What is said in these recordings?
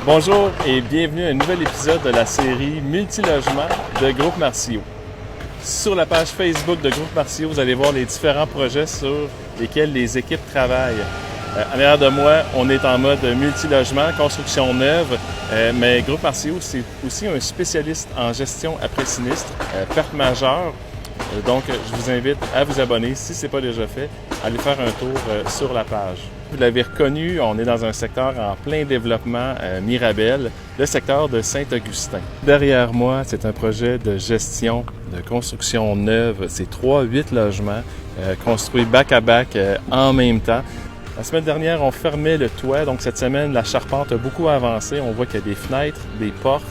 Bonjour et bienvenue à un nouvel épisode de la série Multilogement de Groupe Marcio. Sur la page Facebook de Groupe Marcio, vous allez voir les différents projets sur lesquels les équipes travaillent. En arrière de moi, on est en mode multilogement, construction neuve, mais Groupe Marcio, c'est aussi un spécialiste en gestion après sinistre, perte majeure. Donc, je vous invite à vous abonner si ce n'est pas déjà fait, à aller faire un tour sur la page. Vous l'avez reconnu, on est dans un secteur en plein développement, Mirabel, le secteur de Saint-Augustin. Derrière moi, c'est un projet de gestion de construction neuve. C'est 3-8 logements construits back-à-back en même temps. La semaine dernière, on fermait le toit, donc cette semaine, la charpente a beaucoup avancé. On voit qu'il y a des fenêtres, des portes.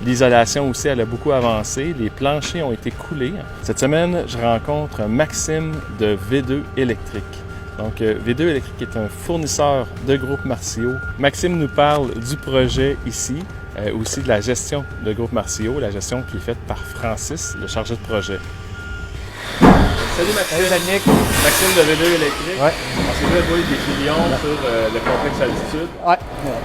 L'isolation aussi, elle a beaucoup avancé. Les planchers ont été coulés. Cette semaine, je rencontre Maxime de V2 Électrique. Donc, V2 Électrique est un fournisseur de Groupe Marcio. Maxime nous parle du projet ici, aussi de la gestion de Groupe Marcio, la gestion qui est faite par Francis, le chargé de projet. Salut Maxime. Salut Yannick. Maxime de V2 Électrique. Ouais. On s'est vu à jouer des filions sur le complexe Altitude. Ouais.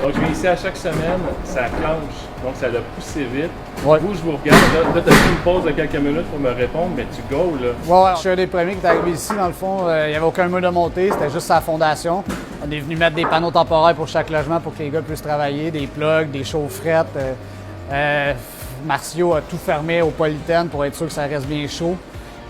Donc, je viens ici à chaque semaine, ça clenche, donc ça l'a poussé vite. Ouais. Vous, je vous regarde, là tu as fait une pause de quelques minutes pour me répondre, mais tu go, là. Ouais, je suis un des premiers qui est arrivé ici. Dans le fond, il n'y avait aucun mur de montée, c'était juste sa fondation. On est venu mettre des panneaux temporaires pour chaque logement pour que les gars puissent travailler, des plugs, des chaufferettes. Marcio a tout fermé au polythène pour être sûr que ça reste bien chaud.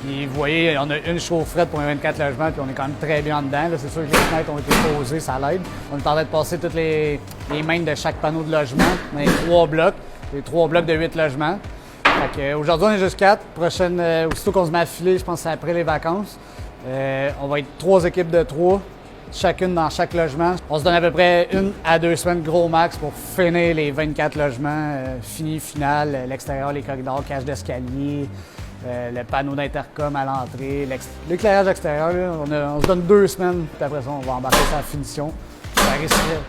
Puis vous voyez, on a une chaufferette pour un 24 logements, puis on est quand même très bien en dedans. Là, c'est sûr que les fenêtres ont été posées, ça l'aide. On est en train de passer toutes les mains de chaque panneau de logement dans les 3 blocs. Les 3 blocs de 8 logements. Fait que, aujourd'hui, on est juste 4. Prochaine, aussitôt qu'on se met à filer, je pense que c'est après les vacances. On va être 3 équipes de 3, chacune dans chaque logement. On se donne à peu près 1 à 2 semaines gros max pour finir les 24 logements. Fini, final, l'extérieur, les corridors, cage d'escalier. Le panneau d'intercom à l'entrée, l'éclairage extérieur, là, on se donne 2 semaines, puis après ça, on va embarquer sur la finition.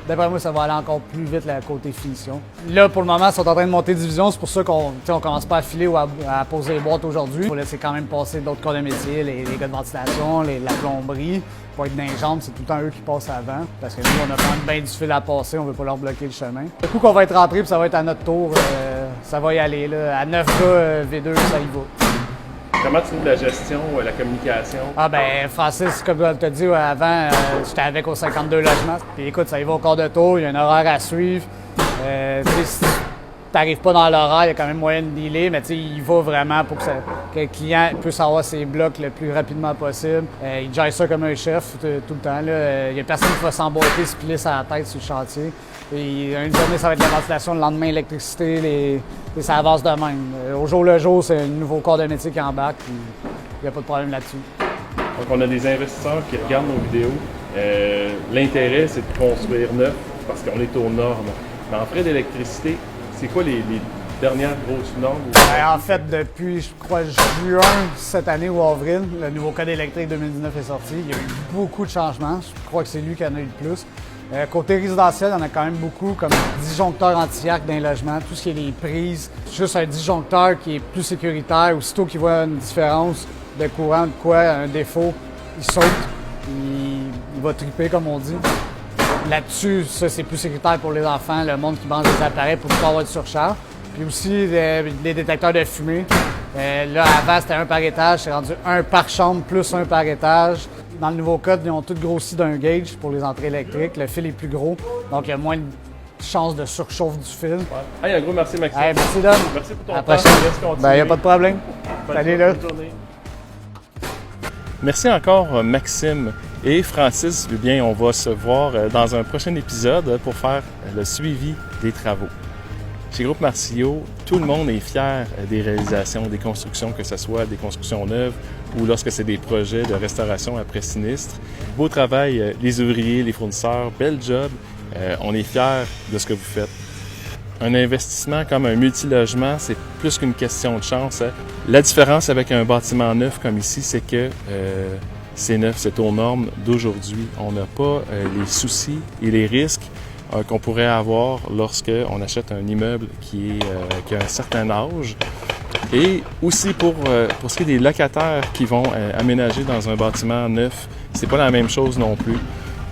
D'après moi, ça va aller encore plus vite, le côté finition. Là, pour le moment, ils sont en train de monter division, c'est pour ça qu'on ne commence pas à filer ou à poser les boîtes aujourd'hui. Il faut laisser quand même passer d'autres corps de métier, les gars de ventilation, la plomberie. Pour être dans les jambes, c'est tout le temps eux qui passent avant, parce que nous, on a quand même bien du fil à passer, on veut pas leur bloquer le chemin. Le coup qu'on va être rentré, puis ça va être à notre tour, ça va y aller. Là. À 9 gars, V2, ça y va. Comment tu trouves la gestion, la communication? Ah ben Francis, comme tu as dit avant, j'étais avec aux 52 logements. Puis écoute, ça y va au quart de tour, il y a un horaire à suivre. Si tu n'arrives pas dans l'horaire, il y a quand même moyen de dealer, mais il va vraiment pour que le client puisse avoir ses blocs le plus rapidement possible. Il gère ça comme un chef tout le temps. Il n'y a personne qui va s'emboîter, se piler sa tête sur le chantier. Et une journée, ça va être la ventilation, le lendemain, l'électricité, ça avance de même. Au jour le jour, c'est un nouveau corps de métier qui embarque, puis il n'y a pas de problème là-dessus. Donc, on a des investisseurs qui regardent nos vidéos. L'intérêt, c'est de construire neuf parce qu'on est aux normes. Mais en frais d'électricité, c'est quoi les dernières grosses normes? En fait, depuis, je crois, juin cette année ou avril, le nouveau code électrique 2019 est sorti. Il y a eu beaucoup de changements. Je crois que c'est lui qui en a eu le plus. Côté résidentiel, il y en a quand même beaucoup, comme disjoncteur anti-arc dans les logements, tout ce qui est les prises. Juste un disjoncteur qui est plus sécuritaire, aussitôt qu'il voit une différence de courant, de quoi, un défaut, il saute, il va triper, comme on dit. Là-dessus, ça, c'est plus sécuritaire pour les enfants, le monde qui branche des appareils pour ne pas avoir de surcharge. Puis aussi, les détecteurs de fumée. Là, avant, c'était 1 par étage, c'est rendu 1 par chambre plus 1 par étage. Dans le nouveau code, ils ont tous grossi d'un gauge pour les entrées électriques. Le fil est plus gros, donc il y a moins de chances de surchauffe du fil. Ouais. Hey, un gros merci, Maxime. Hey, merci, Dom. Merci pour ton à la temps. prochaine. Il n'y a pas de problème. Salut, là. Merci encore, Maxime et Francis. Eh bien, on va se voir dans un prochain épisode pour faire le suivi des travaux. Chez Groupe Marcio, tout le monde est fier des réalisations, des constructions, que ce soit des constructions neuves ou lorsque c'est des projets de restauration après sinistre. Beau travail, les ouvriers, les fournisseurs, bel job. On est fiers de ce que vous faites. Un investissement comme un multilogement, c'est plus qu'une question de chance. La différence avec un bâtiment neuf comme ici, c'est que c'est neuf, c'est aux normes d'aujourd'hui. On n'a pas les soucis et les risques qu'on pourrait avoir lorsqu'on achète un immeuble qui a un certain âge. Et aussi pour ce qui est des locataires qui vont aménager dans un bâtiment neuf, c'est pas la même chose non plus.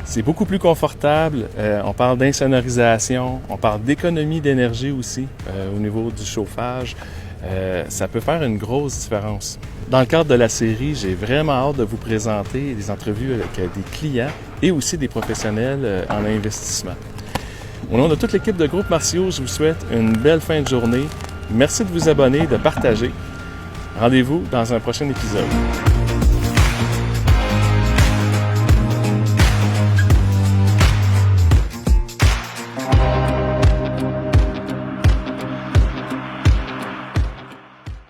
C'est beaucoup plus confortable. On parle d'insonorisation, on parle d'économie d'énergie aussi au niveau du chauffage. Ça peut faire une grosse différence. Dans le cadre de la série, j'ai vraiment hâte de vous présenter des entrevues avec des clients et aussi des professionnels en investissement. Au nom de toute l'équipe de Groupe Marcio, je vous souhaite une belle fin de journée. Merci de vous abonner, de partager. Rendez-vous dans un prochain épisode.